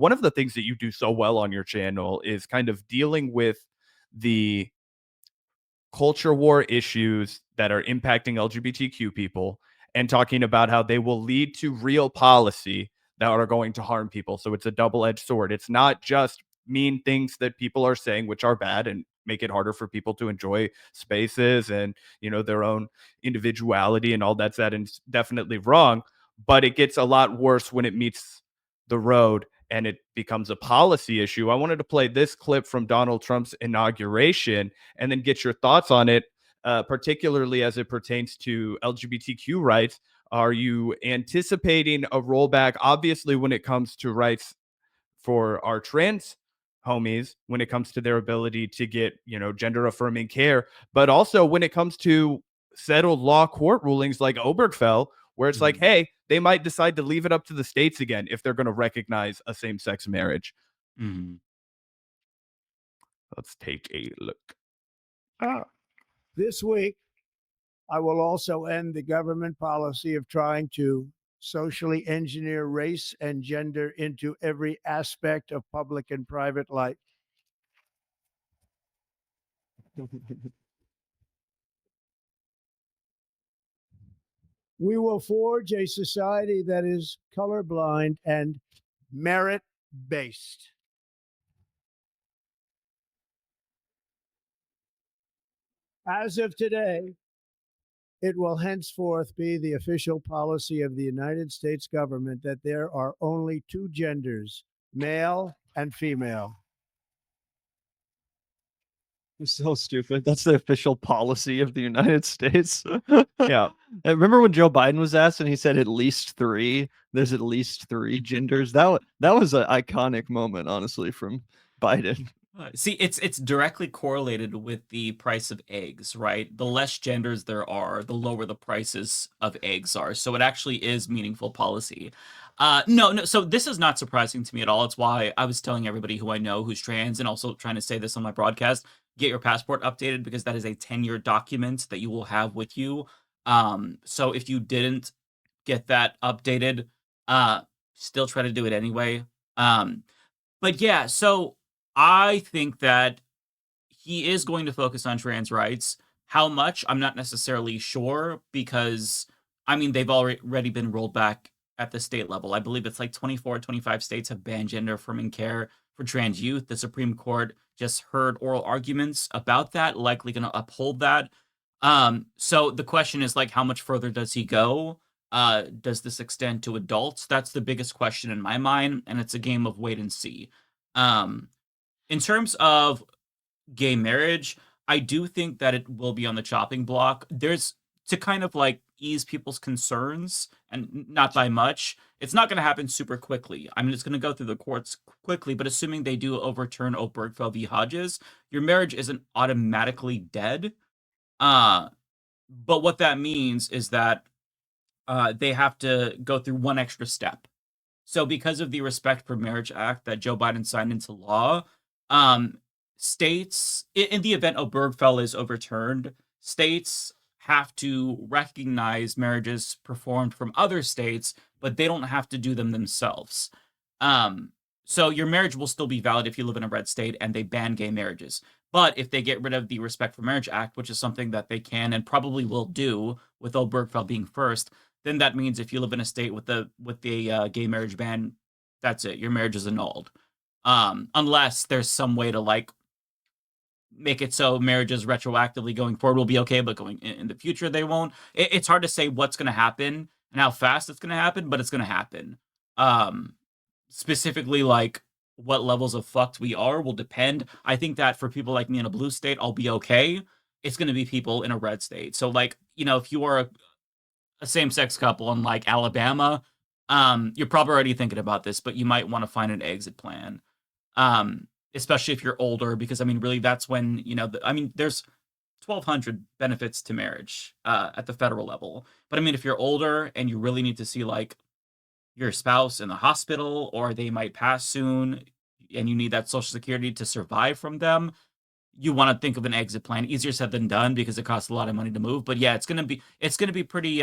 one of the things that you do so well on your channel is kind of dealing with the culture war issues that are impacting LGBTQ people and talking about how they will lead to real policy that are going to harm people. So it's a double-edged sword. It's not just mean things that people are saying, which are bad and make it harder for people to enjoy spaces and, their own individuality and all that's that and definitely wrong. But it gets a lot worse when it meets the road and it becomes a policy issue. I wanted to play this clip from Donald Trump's inauguration and then get your thoughts on it, particularly as it pertains to LGBTQ rights. Are you anticipating a rollback? Obviously, when it comes to rights for our trans homies, when it comes to their ability to get, gender affirming care, but also when it comes to settled law court rulings like Obergefell, where it's like, hey, they might decide to leave it up to the states again if they're going to recognize a same sex marriage. Let's take a look. This week, I will also end the government policy of trying to socially engineer race and gender into every aspect of public and private life. We will forge a society that is colorblind and merit-based. As of today, it will henceforth be the official policy of the United States government that there are only two genders, male and female. It's so stupid. That's the official policy of the United States. Yeah. Remember when Joe Biden was asked and he said at least three? There's at least three genders. That was an iconic moment, honestly, from Biden. See, it's directly correlated with the price of eggs, right? The less genders there are, the lower the prices of eggs are. So it actually is meaningful policy. No. So this is not surprising to me at all. It's why I was telling everybody who I know who's trans and also trying to say this on my broadcast, get your passport updated because that is a 10-year document that you will have with you. So if you didn't get that updated, still try to do it anyway. But yeah, so I think that he is going to focus on trans rights. How much? I'm not necessarily sure because, they've already been rolled back at the state level. I believe it's like 24, 25 states have banned gender affirming care for trans youth. The Supreme Court just heard oral arguments about that, likely going to uphold that. So the question is, like, how much further does he go? Does this extend to adults? That's the biggest question in my mind, and it's a game of wait and see. In terms of gay marriage, I do think that it will be on the chopping block. There's to kind of like ease people's concerns and not by much. It's not going to happen super quickly. It's going to go through the courts quickly, but assuming they do overturn Obergefell v. Hodges, your marriage isn't automatically dead. But what that means is that they have to go through one extra step. So because of the Respect for Marriage Act that Joe Biden signed into law, states, in the event Obergefell is overturned, states have to recognize marriages performed from other states, but they don't have to do them themselves. So your marriage will still be valid if you live in a red state and they ban gay marriages. But if they get rid of the Respect for Marriage Act, which is something that they can and probably will do with Obergefell being first, then that means if you live in a state with the gay marriage ban, that's it. Your marriage is annulled. Unless there's some way to like make it so marriages retroactively going forward will be okay, but going in the future they won't. It's hard to say what's going to happen and how fast it's going to happen, but it's going to happen. Specifically, like what levels of fucked we are will depend. I think that for people like me in a blue state, I'll be okay. It's going to be people in a red state. So like, if you are a same-sex couple in like Alabama, you're probably already thinking about this, but you might want to find an exit plan. Especially if you're older, because really that's when, there's 1,200 benefits to marriage at the federal level. But if you're older and you really need to see like your spouse in the hospital, or they might pass soon and you need that Social Security to survive from them, you want to think of an exit plan. Easier said than done because it costs a lot of money to move. But yeah, it's gonna be pretty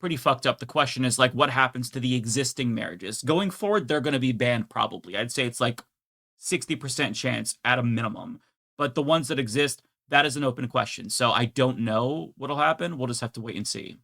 pretty fucked up. The question is like, what happens to the existing marriages going forward? They're going to be banned probably. I'd say it's like 60% chance at a minimum. But the ones that exist, that is an open question. So I don't know what'll happen. We'll just have to wait and see.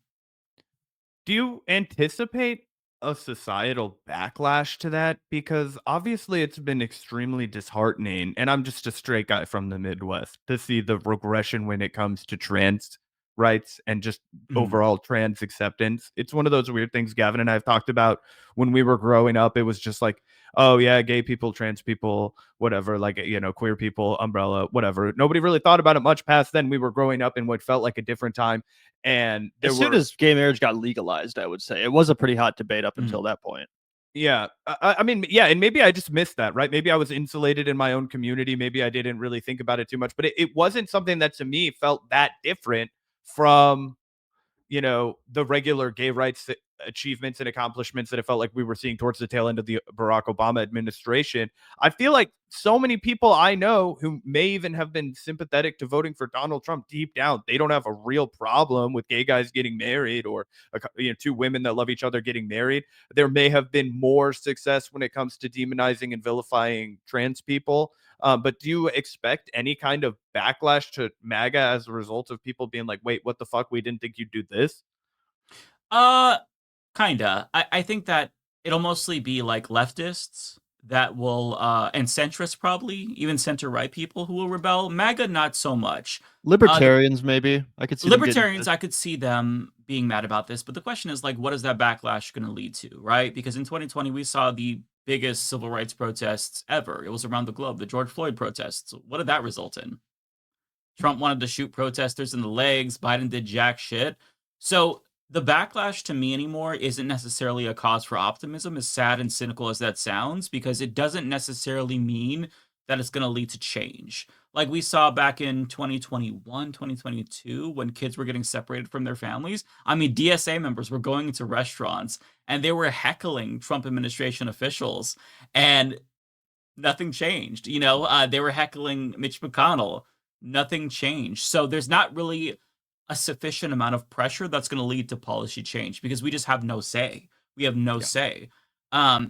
Do you anticipate a societal backlash to that? Because obviously it's been extremely disheartening, and I'm just a straight guy from the Midwest, to see the regression when it comes to trans rights and just Mhm. overall trans acceptance. It's one of those weird things Gavin and I have talked about when we were growing up. It was just like, oh yeah, gay people, trans people, whatever, like, queer people, umbrella, whatever. Nobody really thought about it much past then. We were growing up in what felt like a different time. And there As soon were as gay marriage got legalized, I would say it was a pretty hot debate up until that point. Yeah. I mean, yeah, and maybe I just missed that, right? Maybe I was insulated in my own community. Maybe I didn't really think about it too much, but it wasn't something that to me felt that different from, the regular gay rights achievements and accomplishments that it felt like we were seeing towards the tail end of the Barack Obama administration. I feel like so many people I know who may even have been sympathetic to voting for Donald Trump, deep down, they don't have a real problem with gay guys getting married, or two women that love each other getting married. There may have been more success when it comes to demonizing and vilifying trans people. But do you expect any kind of backlash to MAGA as a result of people being like, wait, what the fuck? We didn't think you'd do this? Uh, Kinda. I think that it'll mostly be like leftists that will, and centrists probably, even center right people who will rebel. MAGA, not so much. The Libertarians, maybe I could see them getting libertarians, pissed. I could see them being mad about this, but the question is like, what is that backlash going to lead to, right? Because in 2020, we saw the biggest civil rights protests ever. It was around the globe, the George Floyd protests. What did that result in? Trump wanted to shoot protesters in the legs. Biden did jack shit. So the backlash to me anymore isn't necessarily a cause for optimism, as sad and cynical as that sounds, because it doesn't necessarily mean that it's going to lead to change. Like we saw back in 2021, 2022, when kids were getting separated from their families. I mean, DSA members were going into restaurants and they were heckling Trump administration officials, and nothing changed. They were heckling Mitch McConnell. Nothing changed. So there's not really a sufficient amount of pressure that's going to lead to policy change because we just have no say. We have no Yeah. say.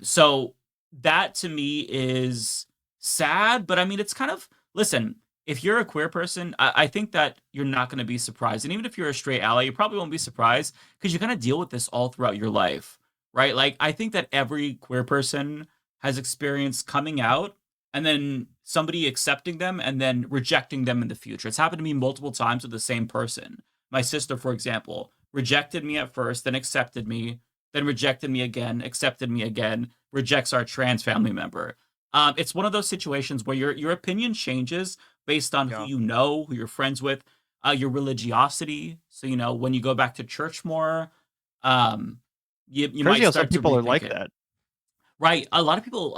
So that to me is sad, but I mean, it's kind of, listen, if you're a queer person, I think that you're not going to be surprised. And even if you're a straight ally, you probably won't be surprised because you're going to deal with this all throughout your life, right? Like, I think that every queer person has experienced coming out and then somebody accepting them and then rejecting them in the future. It's happened to me multiple times with the same person. My sister, for example, rejected me at first, then accepted me, then rejected me again, accepted me again, rejects our trans family member. It's one of those situations where your opinion changes based on who Yeah. you know, who you're friends with, your religiosity. So when you go back to church more, um, you Crazy might how some start to people are rethink like it. that. Right. A lot of people,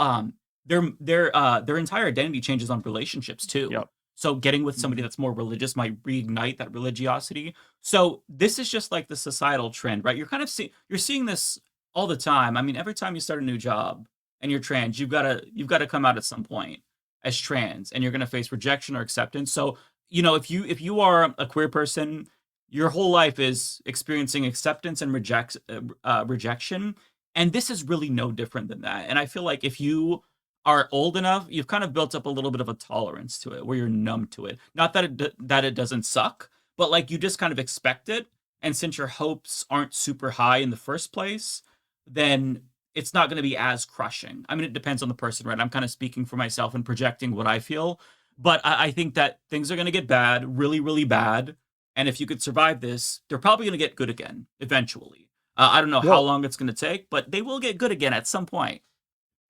their entire identity changes on relationships too. Yep. So getting with somebody Mhm. that's more religious might reignite that religiosity. So this is just like the societal trend, right? You're seeing this all the time. I mean, every time you start a new job and you're trans, you've got to come out at some point as trans, and you're gonna face rejection or acceptance. So if you are a queer person, your whole life is experiencing acceptance and rejection, and this is really no different than that. And I feel like if you are old enough, you've kind of built up a little bit of a tolerance to it where you're numb to it. Not that it doesn't suck, but like you just kind of expect it. And since your hopes aren't super high in the first place, then it's not going to be as crushing. I mean, it depends on the person, right? I'm kind of speaking for myself and projecting what I feel. But I think that things are going to get bad, really, really bad. And if you could survive this, they're probably going to get good again eventually. I don't know how Well, long it's going to take, but they will get good again at some point.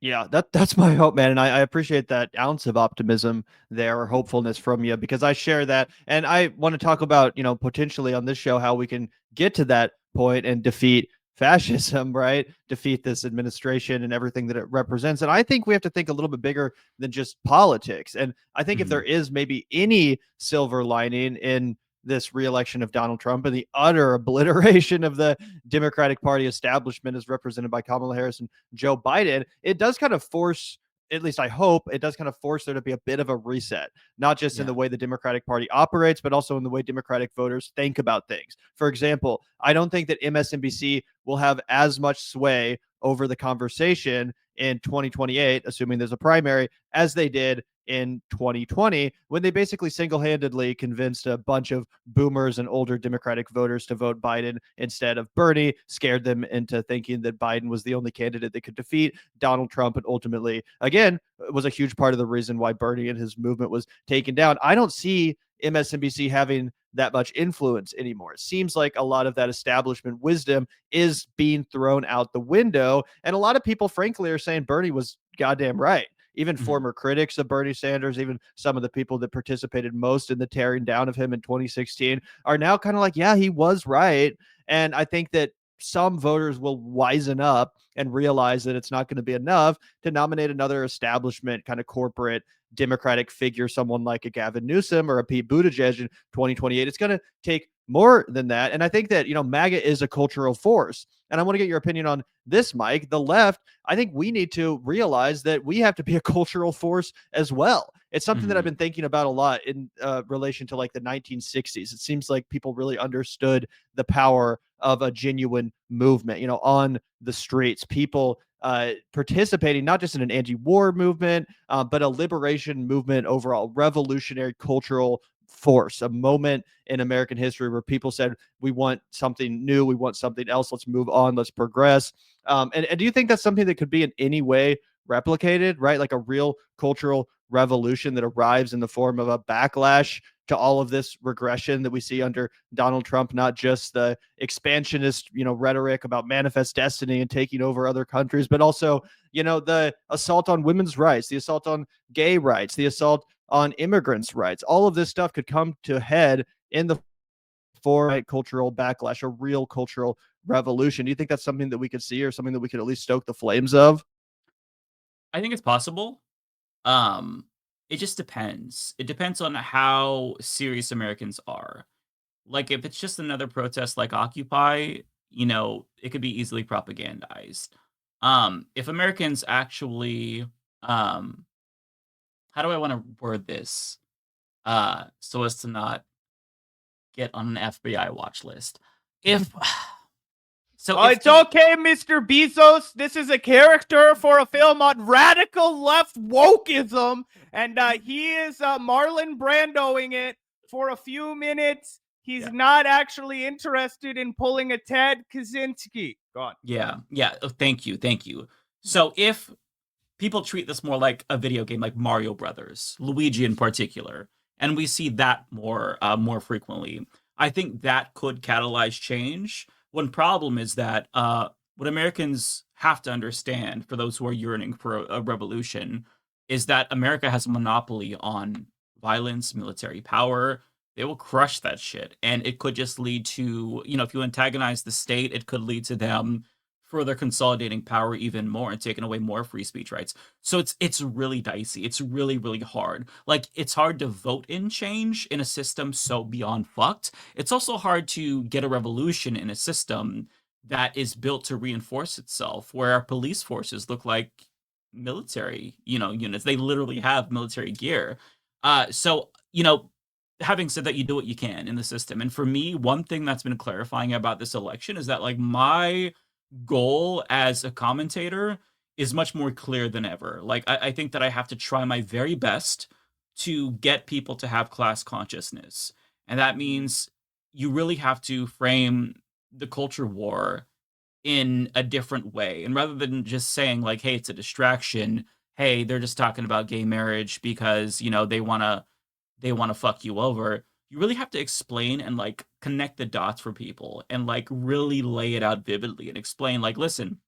yeah, that's my hope, man. And I appreciate that ounce of optimism there or hopefulness from you because I share that. And I want to talk about, potentially on this show how we can get to that point and defeat fascism, right? Defeat this administration and everything that it represents. And I think we have to think a little bit bigger than just politics. And I think if there is maybe any silver lining in this reelection of Donald Trump and the utter obliteration of the Democratic Party establishment as represented by Kamala Harris and Joe Biden, it does kind of force at least I hope it does kind of force there to be a bit of a reset, not just in Yeah. the way the Democratic Party operates, but also in the way Democratic voters think about things. For example, I don't think that MSNBC will have as much sway over the conversation in 2028, assuming there's a primary, as they did in 2020, when they basically single-handedly convinced a bunch of boomers and older Democratic voters to vote Biden instead of Bernie, scared them into thinking that Biden was the only candidate that could defeat Donald Trump, and ultimately, again, was a huge part of the reason why Bernie and his movement was taken down. I don't see MSNBC having that much influence anymore. It seems like a lot of that establishment wisdom is being thrown out the window. And a lot of people, frankly, are saying Bernie was goddamn right. Even former critics of Bernie Sanders, even some of the people that participated most in the tearing down of him in 2016 are now kind of like, yeah, he was right. And I think that some voters will wisen up and realize that it's not going to be enough to nominate another establishment kind of corporate Democratic figure, someone like a Gavin Newsom or a Pete Buttigieg in 2028. It's going to take more than that. And I think that, MAGA is a cultural force. And I want to get your opinion on this, Mike. The left, I think we need to realize that we have to be a cultural force as well. It's something that I've been thinking about a lot in relation to like the 1960s. It seems like people really understood the power of a genuine movement, on the streets, people participating not just in an anti-war movement, but a liberation movement overall, revolutionary cultural force, a moment in American history where people said, we want something new, we want something else, let's move on, let's progress. And do you think that's something that could be in any way replicated, right? Like a real cultural revolution that arrives in the form of a backlash to all of this regression that we see under Donald Trump, not just the expansionist, rhetoric about manifest destiny and taking over other countries, but also, the assault on women's rights, the assault on gay rights, the assault on immigrants' rights. All of this stuff could come to a head in the form of cultural backlash, a real cultural revolution. Do you think that's something that we could see, or something that we could at least stoke the flames of? I think it's possible. Um, it just depends. It depends on how serious Americans are. Like, if it's just another protest like Occupy, it could be easily propagandized. If Americans actually, um, how do I want to word this? So as to not get on an FBI watch list. If so, Oh, if it's the okay, Mr. Bezos. This is a character for a film on radical left wokeism, and he is Marlon Brandoing it for a few minutes. He's Yeah. not actually interested in pulling a Ted Kaczynski. Go on. yeah, thank you. So if people treat this more like a video game, like Mario Brothers, Luigi in particular, and we see that more frequently, I think that could catalyze change. One problem is that what Americans have to understand, for those who are yearning for a revolution, is that America has a monopoly on violence, military power. They will crush that shit, and it could just lead to, if you antagonize the state, it could lead to them further consolidating power even more and taking away more free speech rights. So it's really dicey. It's really, really hard. Like, it's hard to vote in change in a system so beyond fucked. It's also hard to get a revolution in a system that is built to reinforce itself, where our police forces look like military, units. They literally have military gear. So, having said that, you do what you can in the system. And for me, one thing that's been clarifying about this election is that, like, my goal as a commentator is much more clear than ever. Like, I think that I have to try my very best to get people to have class consciousness. And that means you really have to frame the culture war in a different way. And rather than just saying, like, hey, it's a distraction, hey, they're just talking about gay marriage because, they want to fuck you over. You really have to explain and, like, connect the dots for people and, like, really lay it out vividly and explain, like, listen,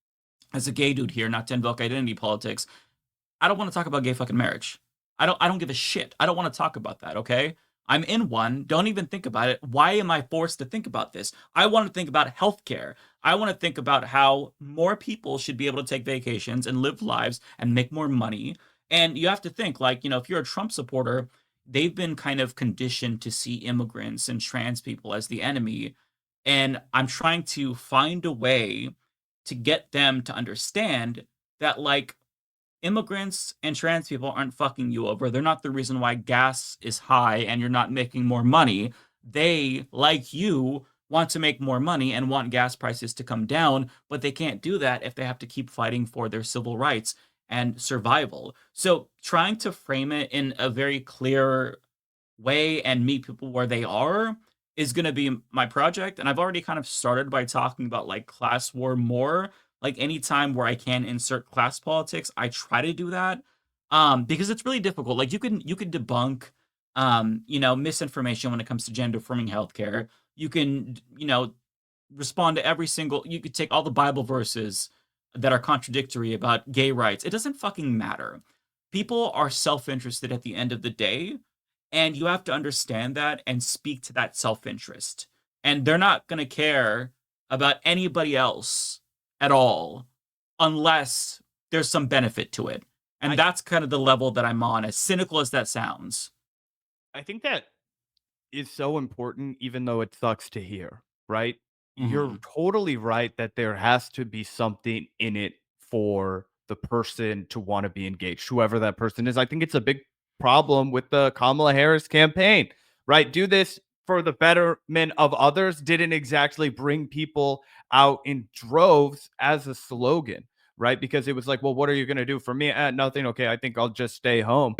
as a gay dude here, not to invoke identity politics, I don't want to talk about gay fucking marriage. I don't give a shit. I don't want to talk about that, okay? I'm in one. Don't even think about it. Why am I forced to think about this? I want to think about healthcare. I want to think about how more people should be able to take vacations and live lives and make more money. And you have to think, like, if you're a Trump supporter, they've been kind of conditioned to see immigrants and trans people as the enemy. And I'm trying to find a way to get them to understand that, like, immigrants and trans people aren't fucking you over. They're not the reason why gas is high and you're not making more money. They, like you, want to make more money and want gas prices to come down, but they can't do that if they have to keep fighting for their civil rights and survival. So trying to frame it in a very clear way and meet people where they are is going to be my project. And I've already kind of started by talking about like class war more. Like anytime where I can insert class politics, I try to do that. Because it's really difficult. Like you can debunk misinformation when it comes to gender affirming healthcare. You can, respond to every single, you could take all the Bible verses that are contradictory about gay rights. It doesn't fucking matter. People are self-interested at the end of the day, and you have to understand that and speak to that self-interest. And they're not going to care about anybody else at all unless there's some benefit to it. And that's kind of the level that I'm on, as cynical as that sounds. I think that is so important, even though it sucks to hear, right? You're totally right that there has to be something in it for the person to want to be engaged, whoever that person is. I think it's a big problem with the Kamala Harris campaign, right? Do this for the betterment of others didn't exactly bring people out in droves as a slogan, right? Because it was like, well, what are you going to do for me? Nothing. Okay, I think I'll just stay home.